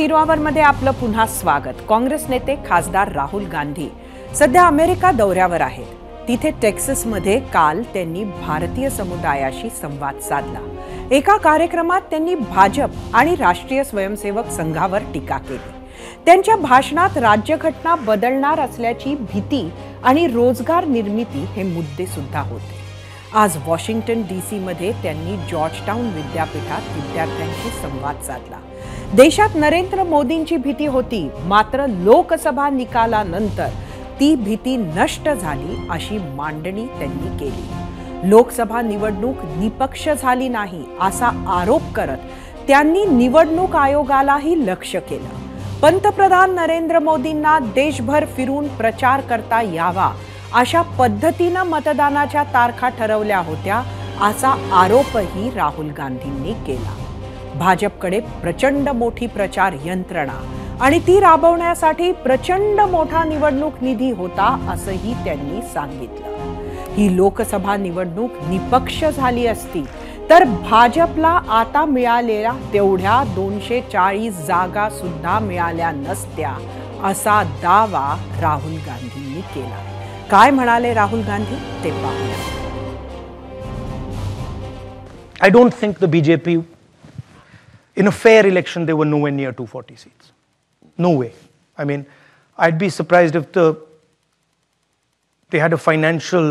Zero आवरमध्ये आपलं पुन्हा स्वागत। काँग्रेस नेते खासदार राहुल गांधी सध्या अमेरिका दौऱ्यावर आहेत। तिथे टेक्सासमध्ये काल त्यांनी भारतीय समुदायाशी संवाद साधला। एका कार्यक्रमात त्यांनी भाजप आणि राष्ट्रीय स्वयंसेवक संघावर टीका केली। त्यांच्या भाषणात राज्यघटना बदलणार असल्याची भीती आणि रोजगार निर्मिती हे मुद्दे सुद्धा होते। आज वॉशिंग्टन DC मध्ये त्यांनी जॉर्जटाउन विद्यापीठात विद्यार्थ्यांशी संवाद साधला। देशात नरेंद्र मोदींची भीती होती, मात्र लोकसभा निकालानंतर ती भीती नष्ट झाली अशी मांडणी त्यांनी केली। लोकसभा निवडणूक निपक्ष झाली नाही असा आरोप करत त्यांनी निवडणूक आयोगालाही लक्ष्य केलं। पंतप्रधान नरेंद्र मोदींना देशभर फिरून प्रचार करता यावा अशा पद्धतीने मतदानाच्या तारखा ठरवल्या होत्या असा आरोपही राहुल गांधींनी केला। भाजपकडे प्रचंड मोठी प्रचार यंत्रणा आणि ती राबवण्यासाठी प्रचंड मोठा निवडणूक निधी होता असंही त्यांनी सांगितलं। ही लोकसभा निवडणूक निपक्ष झाली असती तर भाजपला आता मिळालेल्या तेवढ्या 240 जागा सुद्धा मिळाल्या नसत्या असा दावा राहुल गांधींनी केला। काय म्हणाले राहुल गांधी ते पाहूया। I don't think the BJP in a fair election they were nowhere near 240 seats. No way. I mean, I'd be surprised if they had a financial,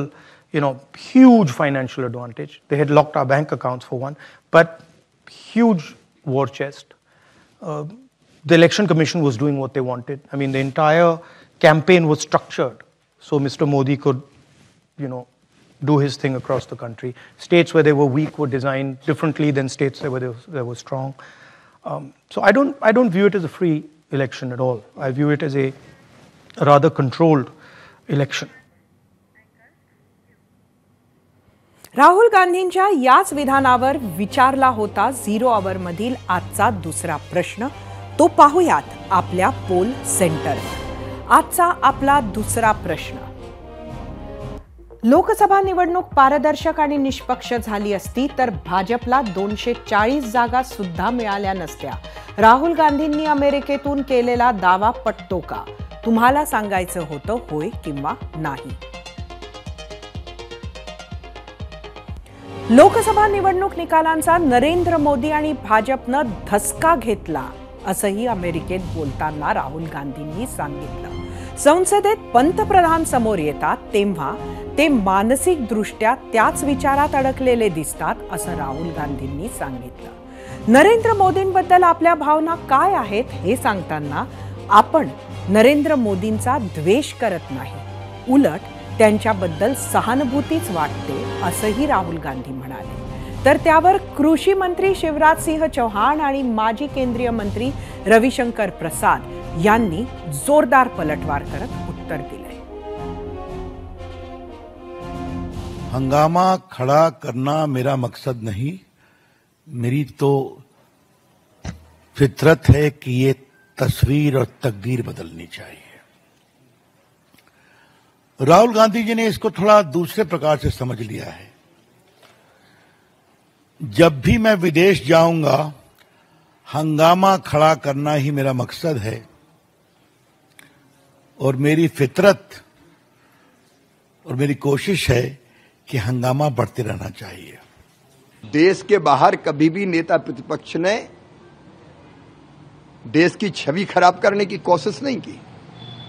huge financial advantage. They had locked our bank accounts for one, but huge war chest. The election commission was doing what they wanted. I mean, the entire campaign was structured so Mr. Modi could, do his thing across the country. States where they were weak were designed differently than states where they were strong. So I don't view it as a free election at all. I view it as a rather controlled election. Rahul गांधींच्या याच विधानावर विचारला होता zero आवर मधील आजचा दुसरा प्रश्न। तो पाहूयात आपल्या पोल सेंटरवर। आजचा आपला दुसरा प्रश्न, लोकसभा निवडणूक पारदर्शक आणि निष्पक्ष झाली असती तर भाजपला 240 जागा सुद्धा मिळाल्या नसत्या। राहुल गांधींनी अमेरिकेतून केलेला दावा पटतो का? तुम्हाला सांगायचं होतं होय किंवा नाही। लोकसभा निवडणूक निकालांचा नरेंद्र मोदी आणि भाजपनं धसका घेतला असंही अमेरिकेत बोलताना राहुल गांधींनी सांगितलं। संसदेत पंतप्रधान समोर येतात तेव्हा ते मानसिक दृष्ट्या त्याच विचारात अडकलेले दिसतात असं राहुल गांधींनी सांगितलं। नरेंद्र मोदींबद्दल आपल्या भावना काय आहेत हे सांगताना आपण नरेंद्र मोदींचा द्वेष करत नाही, उलट त्यांच्याबद्दल सहानुभूतीच वाटते असंही राहुल गांधी म्हणाले। तर त्यावर कृषी मंत्री शिवराज सिंह चौहान आणि माजी केंद्रीय मंत्री रविशंकर प्रसाद यांनी जोरदार पलटवार करत उत्तर दिले। हंगामा खड़ा करना मेरा मकसद नहीं, मेरी तो फितरत है कि ये तस्वीर और तकदीर बदलनी चाहिए। राहुल गांधी जी ने इसको थोड़ा दूसरे प्रकार से समझ लिया है। जब भी मैं विदेश जाऊंगा हंगामा खड़ा करना ही मेरा मकसद है और मेरी फितरत और मेरी कोशिश है कि हंगामा बढ़ते रहना चाहिए। देश के बाहर कभी भी नेता प्रतिपक्ष ने देश की छवि खराब करने की कोशिश नहीं की।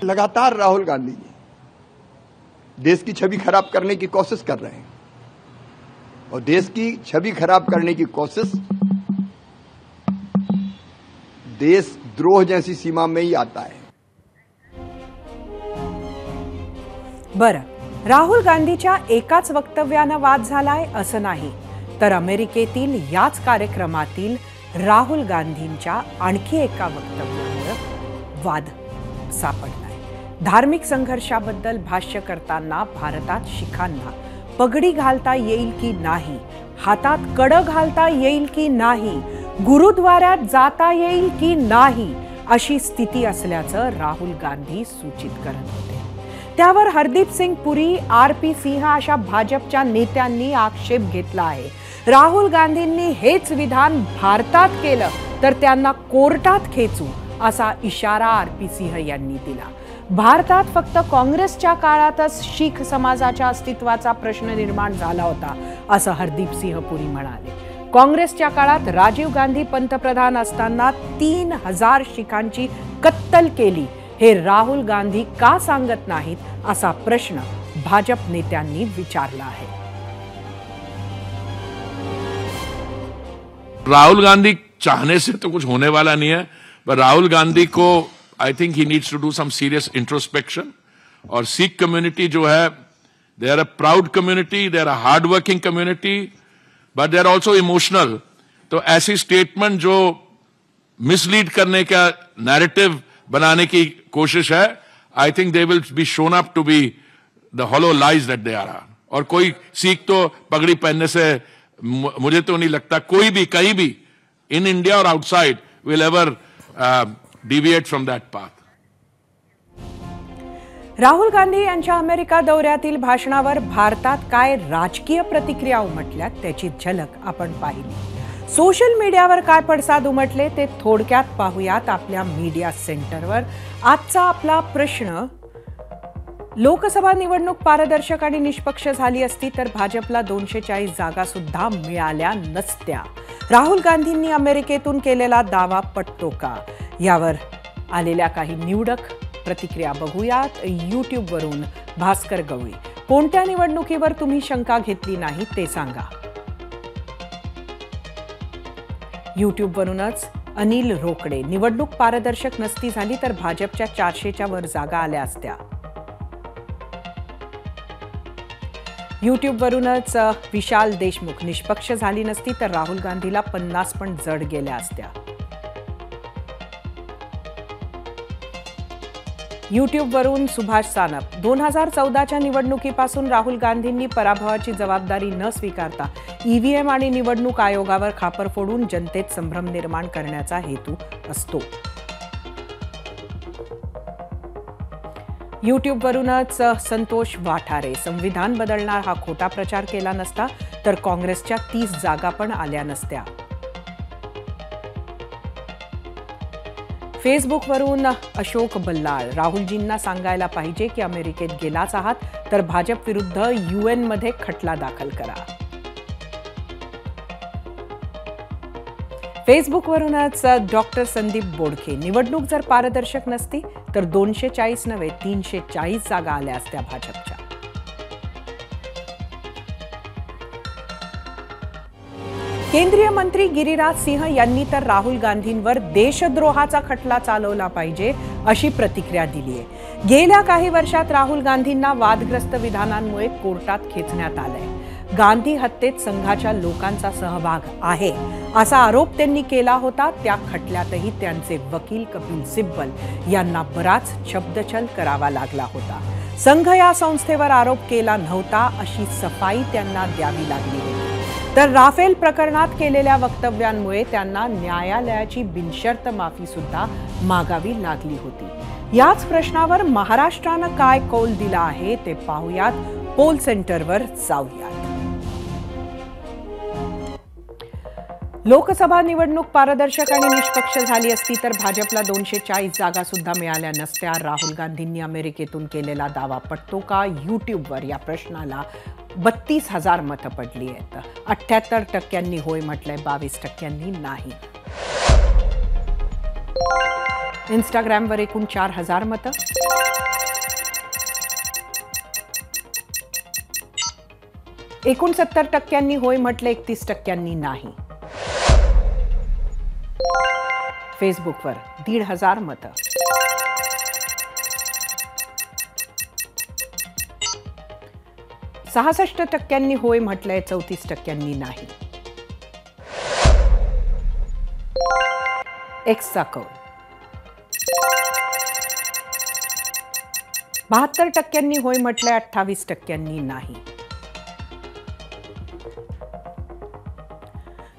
लगातार राहुल गांधी जी देश की छवि खराब करने की कोशिश कर रहे हैं और देश की छवि खराब करने की कोशिश देशद्रोह जैसी सीमा में ही आता है। बरं, राहुल गांधीच्या एकाच वक्तव्यानं वाद झालाय असं नाही, तर अमेरिकेतील याच कार्यक्रमातील राहुल गांधींच्या आणखी एका वक्तव्यावर वाद सापडलाय। धार्मिक संघर्षाबद्दल भाष्य करताना भारतात शिखांना पगडी घालता येईल की नाही, हातात कड घालता येईल की नाही, गुरुद्वारात जाता येईल की नाही अशी स्थिती असल्याचं राहुल गांधी सूचित करत होते। त्यावर हरदीप सिंग पुरी, RP सिंह अशा भाजपच्या नेत्यांनी आक्षेप घेतला आहे। राहुल गांधींनी हेच विधान भारतात केलं तर त्यांना कोर्टात खेचू असा इशारा आर.पी. सिंह यांनी दिला. भारतात फक्त काँग्रेसच्या काळातच शीख समाजाच्या अस्तित्वाचा प्रश्न निर्माण झाला होता असं हरदीप सिंह पुरी म्हणाले. काँग्रेसच्या काळात राजीव गांधी पंतप्रधान असताना 3000 शीखांची कत्तल केली हे राहुल गांधी का सांगत नाहीत असा प्रश्न भाजप नेत्यांनी विचारला आहे. राहुल गांधी चाहने से तो कुछ होने वाला नहीं है, पर राहुल गांधी को I think he needs to do some serious introspection. और सिख कम्युनिटी जो है, they are a proud community, they are a hard working community, but they are also emotional. तो ऐसी स्टेटमेंट जो मिसलीड करने का नैरेटिव बनाने की कोशिश है, I think they will be shown up to be the hollow lies that they are. और कोई सिख तो पगड़ी पहनने से मुझे तो नहीं लगता कोई भी कहीं भी इन इंडिया और outside will ever deviate from that path. Rahul Gandhi यांच्या अमेरिका दौऱ्यातील भाषणावर भारतात काय राजकीय प्रतिक्रिया उमटल्या त्याची झलक आपण पाहिली. सोशल मीडियावर काय पडसाद उमटले ते थोडक्यात पाहूयात आपल्या मीडिया सेंटरवर. आजचा आपला प्रश्न, लोकसभा निवडणूक पारदर्शक आणि निष्पक्ष झाली असती तर भाजपला 240 जागा सुद्धा मिळाल्या नसत्या. राहुल गांधींनी अमेरिकेतून केलेला दावा पटतो का? यावर आलेल्या काही निवडक प्रतिक्रिया बघूयात. यूट्यूबवरून भास्कर गवळी, कोणत्या निवडणुकीवर तुम्ही शंका घेतली नाही ते सांगा. यूट्यूबवरूनच अनिल रोकडे, निवडणूक पारदर्शक नसती झाली तर भाजपच्या 400च्या वर जागा आल्या असत्या. यूट्यूबवरूनच विशाल देशमुख, निष्पक्ष झाली नसती तर राहुल गांधीला 50 पण जड गेल्या असत्या. यूट्यूबवरून सुभाष सानप, 2014च्या निवडणुकीपासून राहुल गांधींनी पराभवाची जबाबदारी न स्वीकारता ईव्हीएम आणि निवडणूक आयोगावर खापर फोडून जनतेत संभ्रम निर्माण करण्याचा हेतू असतो. यूट्यूबवरूनच संतोष वाठारे, संविधान बदलणार हा खोटा प्रचार केला नसता तर काँग्रेसच्या 30 जागा पण आल्या नसत्या. फेसबुकवरून अशोक बल्लाळ, राहुलजींना सांगायला पाहिजे की अमेरिकेत गेलाच आहात तर भाजप विरुद्ध UN मध्ये खटला दाखल करा. फेसबुकवरूनच डॉक्टर संदीप बोडखे, निवडणूक जर पारदर्शक नसती तर 240 नव्हे 340 जागा आल्या असत्या भाजपच्या. केंद्रीय मंत्री गिरिराज सिंह यांनी तर राहुल गांधींवर देशद्रोहाचा खटला चालवला पाहिजे अशी प्रतिक्रिया दिली आहे. गेल्या काही वर्षात राहुल गांधींना वादग्रस्त विधानांमुळे कोर्टात खेचण्यात आलंय. गांधी हत्येत संघाच्या लोकांचा सहभाग आहे असा आरोप त्यांनी केला होता. त्या खटल्यातही त्यांचे वकील कपिल सिब्बल यांना बराच शब्दछल करावा लागला होता. संघ या संस्थेवर आरोप केला नव्हता अशी सफाई त्यांना द्यावी लागली होती. तर राफेल प्रकरणात केलेल्या वक्तव्यांमुळे त्यांना न्यायालयाची बिनशर्त माफी सुद्धा मागावी लागली होती. याच प्रश्नावर महाराष्ट्रानं काय कौल दिला आहे ते पाहूयात. पोल सेंटरवर जाऊयात. लोकसभा निवडणूक पारदर्शक आणि निष्पक्ष झाली असती तर भाजपला 240 जागा सुद्धा मिळाल्या नसत्या. राहुल गांधींनी अमेरिकेतून केलेला दावा पटतो का? यूट्यूबवर या प्रश्नाला 32,000 मतं पडली आहेत. 78% होय म्हटलंय, 22% नाही. इंस्टाग्रामवर एकूण 4,000 मतं. एकूण 70% होय म्हटलं, 31% नाही. फेसबुकवर 1,500 मतं. %66 होय म्हटलंय, 34% नाही. एक्सचा कौल 72% होय म्हटलंय, 28% नाही.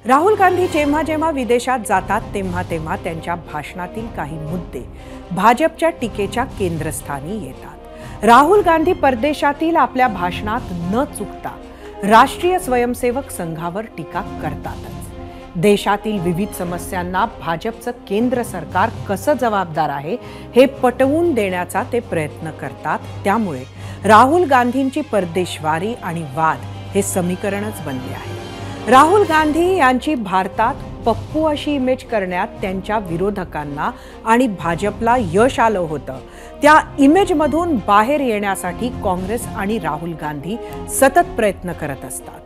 राहुल गांधी जेव्हा जेव्हा विदेशात जातात तेव्हा तेव्हा त्यांच्या भाषणातील काही मुद्दे भाजपच्या टीकेच्या केंद्रस्थानी येतात. राहुल गांधी परदेशातील आपल्या भाषणात न चुकता राष्ट्रीय स्वयंसेवक संघावर टीका करतातच. देशातील विविध समस्यांना भाजपचं केंद्र सरकार कसं जबाबदार आहे हे पटवून देण्याचा ते प्रयत्न करतात. त्यामुळे राहुल गांधींची परदेशवारी आणि वाद हे समीकरणच बनले आहे. राहुल गांधी यांची भारतात पप्पू अशी इमेज करण्यात त्यांच्या विरोधकांना आणि भाजपला यश आलं होतं. त्या इमेजमधून बाहेर येण्यासाठी काँग्रेस आणि राहुल गांधी सतत प्रयत्न करत असतात.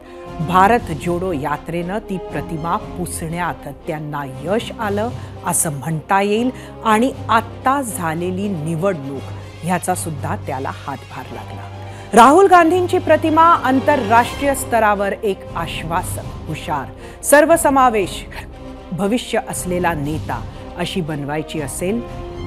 भारत जोडो यात्रेनं ती प्रतिमा पुसण्यात त्यांना यश आलं असं म्हणता येईल आणि आत्ता झालेली निवडणूक ह्याचा सुद्धा त्याला हातभार लागला. राहुल गांधींची प्रतिमा आंतरराष्ट्रीय स्तरावर एक आश्वासक, हुशार, सर्वसमावेशक भविष्य असलेला नेता अशी बनवायची असेल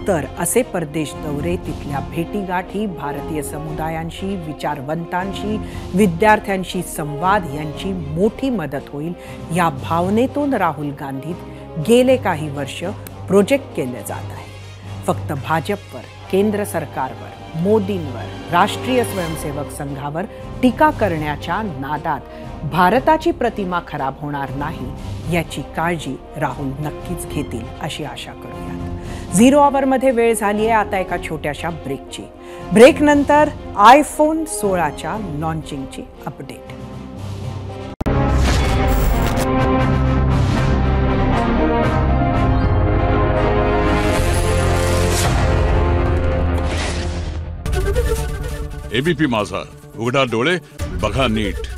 तर असे परदेश दौरे, तिथल्या भेटीगाठी, भारतीय समुदायांशी, विचारवंतांशी, विद्यार्थ्यांशी संवाद यांची मोठी मदत होईल. या भावनेतून राहुल गांधीत गेले काही वर्ष प्रोजेक्ट केले जात आहे. फक्त भाजपवर, केंद्र सरकारवर, मोदींवर, राष्ट्रीय स्वयंसेवक संघावर टीका करण्याच्या नादात भारताची प्रतिमा खराब होणार नाही याची काळजी राहुल नक्कीच घेतील अशी आशा करूयात. 0 आवरमध्ये वेळ झाली आहे आता एका छोट्याशा ब्रेकची. ब्रेकनंतर iPhone 16च्या लॉन्चिंगची अपडेट. एबीपी माझा, उघडा डोळे बघा नीट.